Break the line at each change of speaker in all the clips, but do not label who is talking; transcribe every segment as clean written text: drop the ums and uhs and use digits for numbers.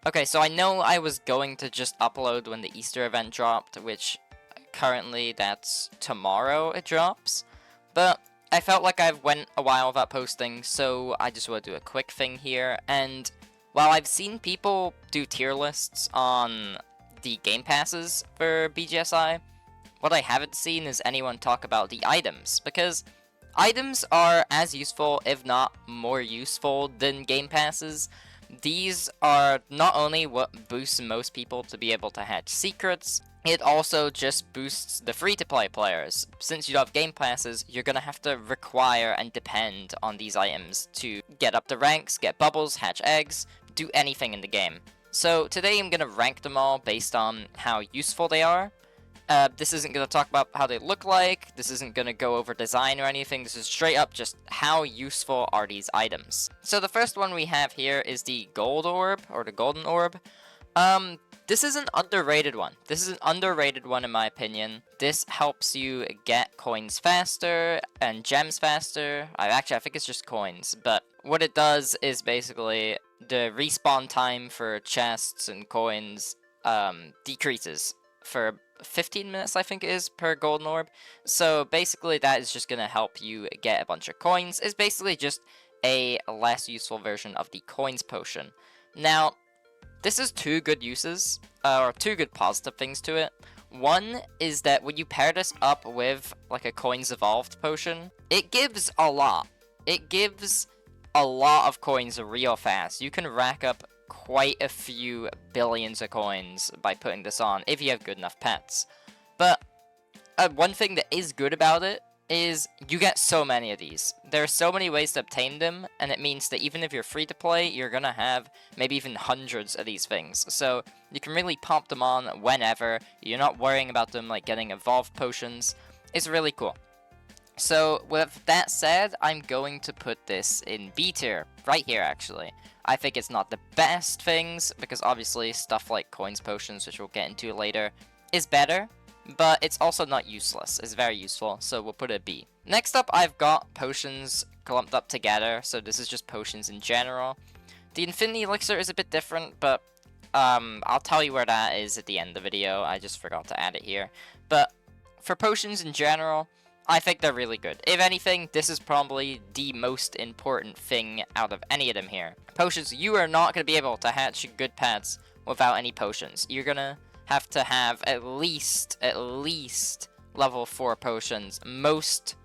Okay, so I know I was going to just upload when the Easter event dropped, which currently that's tomorrow it drops, but I felt like I've went a while without posting, so I just want to do a quick thing here. And while I've seen people do tier lists on the game passes for BGSI, what I haven't seen is anyone talk about the items, because items are as useful, if not more useful, than game passes. These are not only what boosts most people to be able to hatch secrets, it also just boosts the free-to-play players. Since you don't have game passes, you're gonna have to require and depend on these items to get up the ranks, get bubbles, hatch eggs, do anything in the game. So today I'm gonna rank them all based on how useful they are. This isn't going to talk about how they look like, this isn't going to go over design or anything, this is straight up just how useful are these items. So the first one we have here is the gold orb, or the golden orb. This is an underrated one. This is an underrated one in my opinion. This helps you get coins faster and gems faster. I think it's just coins, but what it does is basically the respawn time for chests and coins decreases for 15 minutes, I think it is, per golden orb. So basically that is just going to help you get a bunch of coins. It's basically just a less useful version of the coins potion. Now, this is two good uses, or two good positive things to it. One is that when you pair this up with like a coins evolved potion, it gives a lot. It gives a lot of coins real fast. You can rack up quite a few billions of coins by putting this on if you have good enough pets. But one thing that is good about it is you get so many of these. There are so many ways to obtain them, and it means that even if you're free to play, you're gonna have maybe even hundreds of these things. So you can really pop them on whenever. You're not worrying about them like getting evolved potions. It's really cool. So with that said, I'm going to put this in B tier, right here actually. I think it's not the best things, because obviously stuff like coins potions, which we'll get into later, is better, but it's also not useless. It's very useful, so we'll put it B. Next up, I've got potions clumped up together, so this is just potions in general. The Infinity Elixir is a bit different, but I'll tell you where that is at the end of the video. I just forgot to add it here. But for potions in general, I think they're really good. If anything, this is probably the most important thing out of any of them here. Potions, you are not going to be able to hatch good pets without any potions. You're going to have at least level 4 potions. Most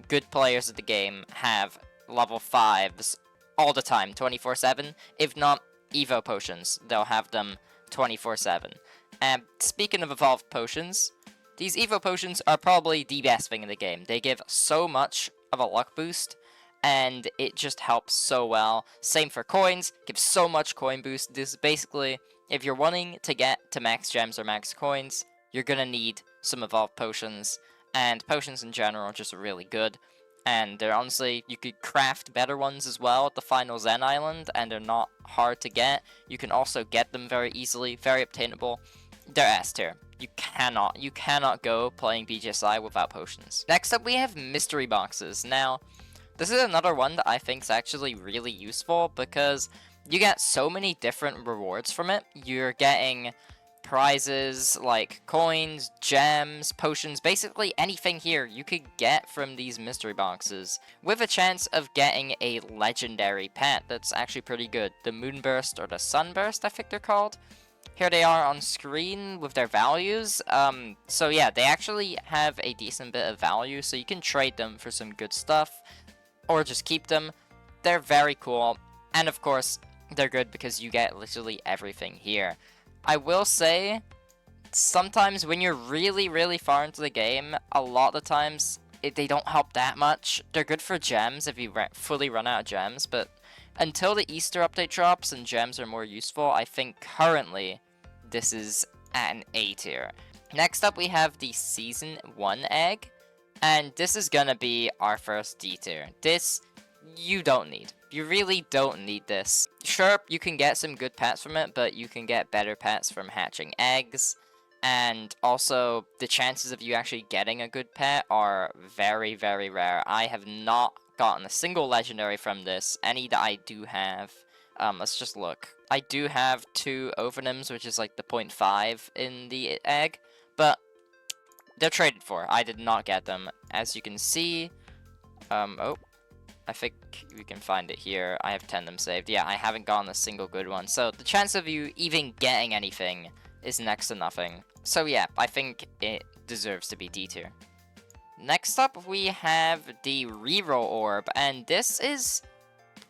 good players of the game have level 5s all the time, 24/7. If not Evo potions, they'll have them 24/7. And speaking of evolved potions, these Evo potions are probably the best thing in the game. They give so much of a luck boost, and it just helps so well. Same for coins, gives so much coin boost. This is basically, if you're wanting to get to max gems or max coins, you're gonna need some evolved potions, and potions in general are just really good. And they're honestly, you could craft better ones as well at the final Zen Island, and they're not hard to get. You can also get them very easily, very obtainable. They're S tier. You cannot go playing BGSI without potions. Next up, we have mystery boxes. Now, this is another one that I think is actually really useful because you get so many different rewards from it. You're getting prizes like coins, gems, potions, basically anything here you could get from these mystery boxes, with a chance of getting a legendary pet that's actually pretty good. The Moonburst or the Sunburst, I think they're called. Here they are on screen with their values. So yeah, they actually have a decent bit of value, so you can trade them for some good stuff, or just keep them. They're very cool, and of course, they're good because you get literally everything here. I will say, sometimes when you're really far into the game, a lot of the times, they don't help that much. They're good for gems if you fully run out of gems, but until the Easter update drops and gems are more useful, I think currently this is at an A tier. Next up, we have the Season 1 egg, and this is gonna be our first D tier. This, you don't need. You really don't need this. Sure, you can get some good pets from it, but you can get better pets from hatching eggs, and also the chances of you actually getting a good pet are very rare. I have not gotten a single legendary from this. Any that I do have Let's just look. I do have 2 Ovenims, which is like the 0.5 in the egg, but they're traded for. I did not get them. As you can see, oh, I think we can find it here. I have 10 of them saved. Yeah, I haven't gotten a single good one. So the chance of you even getting anything is next to nothing. So yeah, I think it deserves to be D tier. Next up, we have the Reroll Orb, and this is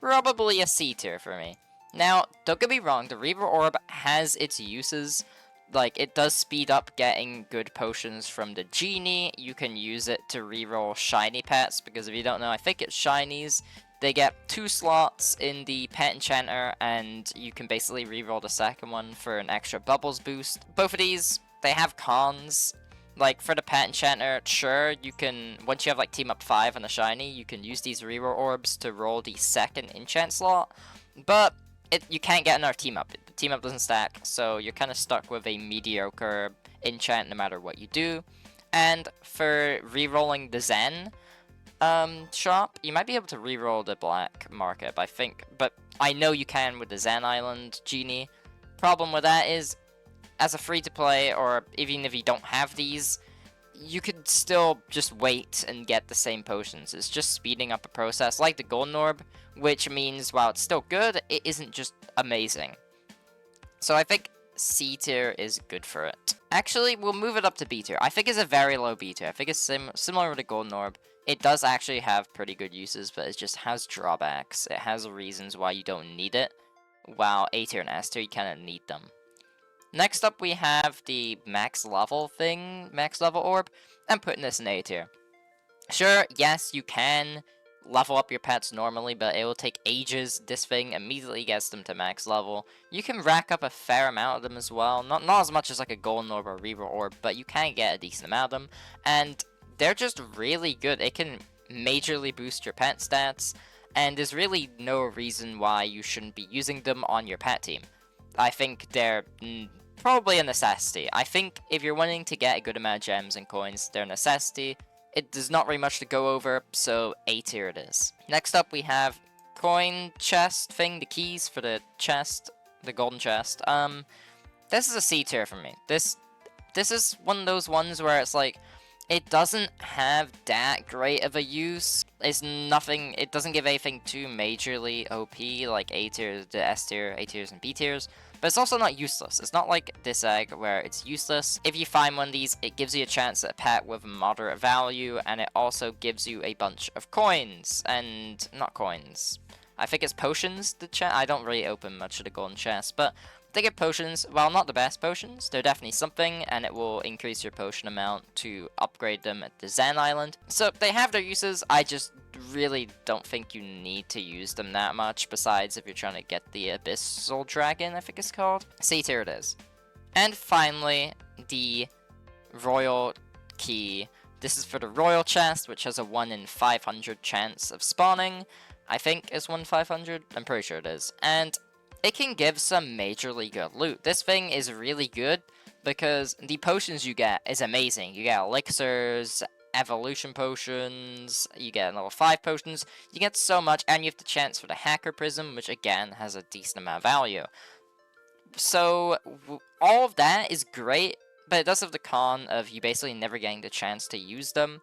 probably a C tier for me. Now, don't get me wrong, the Reroll Orb has its uses. Like, it does speed up getting good potions from the Genie. You can use it to reroll shiny pets, because if you don't know, I think it's shinies. They get 2 slots in the Pet Enchanter, and you can basically reroll the second one for an extra bubbles boost. Both of these, they have cons. Like, for the Pet Enchanter, sure, you can, once you have, like, Team Up 5 on a shiny, you can use these reroll orbs to roll the second enchant slot, but you can't get another Team Up. The Team Up doesn't stack, so you're kind of stuck with a mediocre enchant no matter what you do. And for rerolling the Zen shop, you might be able to reroll the black market, but I know you can with the Zen Island Genie. Problem with that is, as a free-to-play, or even if you don't have these, you could still just wait and get the same potions. It's just speeding up the process, like the Golden Orb, which means while it's still good, it isn't just amazing. So I think C tier is good for it. Actually, we'll move it up to B tier. I think it's a very low B tier. I think it's similar to the Golden Orb. It does actually have pretty good uses, but it just has drawbacks. It has reasons why you don't need it, while A tier and S tier, you kind of need them. Next up, we have the max level orb. I'm putting this in A tier. Sure, yes, you can level up your pets normally, but it will take ages. This thing immediately gets them to max level. You can rack up a fair amount of them as well. Not as much as like a Golden Orb or Reroll Orb, but you can get a decent amount of them. And they're just really good. It can majorly boost your pet stats, and there's really no reason why you shouldn't be using them on your pet team. I think they're probably a necessity. I think if you're wanting to get a good amount of gems and coins, they're a necessity. There's not very much to go over, so A tier it is. Next up, we have coin chest thing, the keys for the chest, the golden chest. This is a C tier for me. This is one of those ones where it's like, it doesn't have that great of a use. It's nothing, it doesn't give anything too majorly OP, like A tier, the S tier, A tiers, and B tiers. But it's also not useless. It's not like this egg where it's useless. If you find one of these, it gives you a chance at a pet with moderate value, and it also gives you a bunch of coins. And not coins. I think it's potions, the chest. I don't really open much of the golden chest, but they get potions. While not the best potions, they're definitely something, and it will increase your potion amount to upgrade them at the Zen Island. So they have their uses. I just really don't think you need to use them that much, besides if you're trying to get the Abyssal Dragon, I think it's called. C tier it is. And finally, the Royal Key. This is for the Royal Chest, which has a 1 in 500 chance of spawning. I think it's 1 in 500. I'm pretty sure it is. And it can give some majorly good loot. This thing is really good because the potions you get is amazing. You get elixirs, evolution potions, you get level 5 potions, you get so much, and you have the chance for the Hacker Prism, which again has a decent amount of value. So all of that is great, but it does have the con of you basically never getting the chance to use them.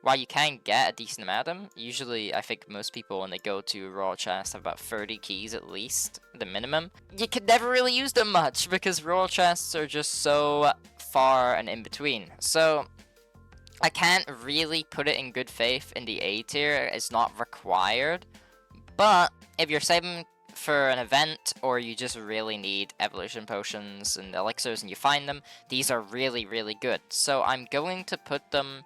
While you can get a decent amount of them, usually I think most people when they go to Royal Chest have about 30 keys at least, the minimum. You can never really use them much because Royal Chests are just so far and in between. So I can't really put it in good faith in the A tier. It's not required. But if you're saving for an event, or you just really need evolution potions and elixirs and you find them, these are really, really good. So I'm going to put them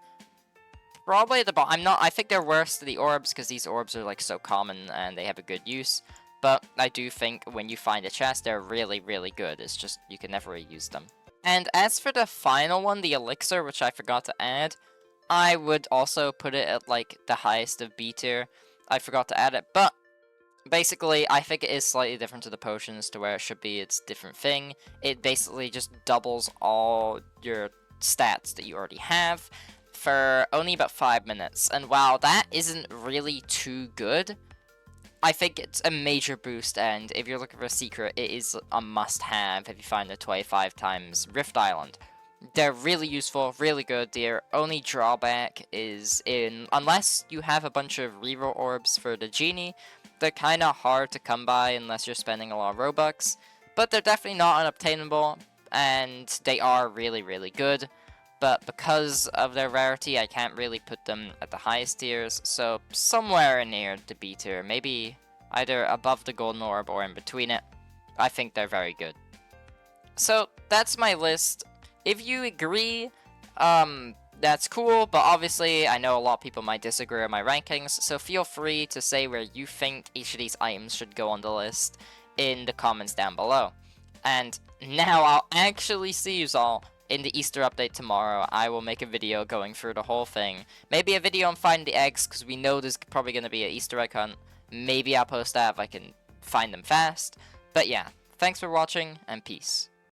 probably at the bottom. I think they're worse than the orbs because these orbs are like so common and they have a good use. But I do think when you find a chest, they're really, really good. It's just you can never really use them. And as for the final one, the elixir, which I forgot to add, I would also put it at like the highest of B tier. I forgot to add it, but basically I think it is slightly different to the potions to where it should be its different thing. It basically just doubles all your stats that you already have for only about 5 minutes. And while that isn't really too good, I think it's a major boost, and if you're looking for a secret, it is a must-have if you find the 25 times Rift Island. They're really useful, really good. Their only drawback is unless you have a bunch of reroll orbs for the genie, they're kind of hard to come by unless you're spending a lot of Robux. But they're definitely not unobtainable, and they are really, really good. But because of their rarity, I can't really put them at the highest tiers, so somewhere near the B tier, maybe either above the golden orb or in between it. I think they're very good. So that's my list. If you agree, that's cool, but obviously I know a lot of people might disagree with my rankings, so feel free to say where you think each of these items should go on the list in the comments down below. And now I'll actually see you all in the Easter update tomorrow. I will make a video going through the whole thing. Maybe a video on finding the eggs, because we know there's probably going to be an Easter egg hunt. Maybe I'll post that if I can find them fast. But yeah, thanks for watching, and peace.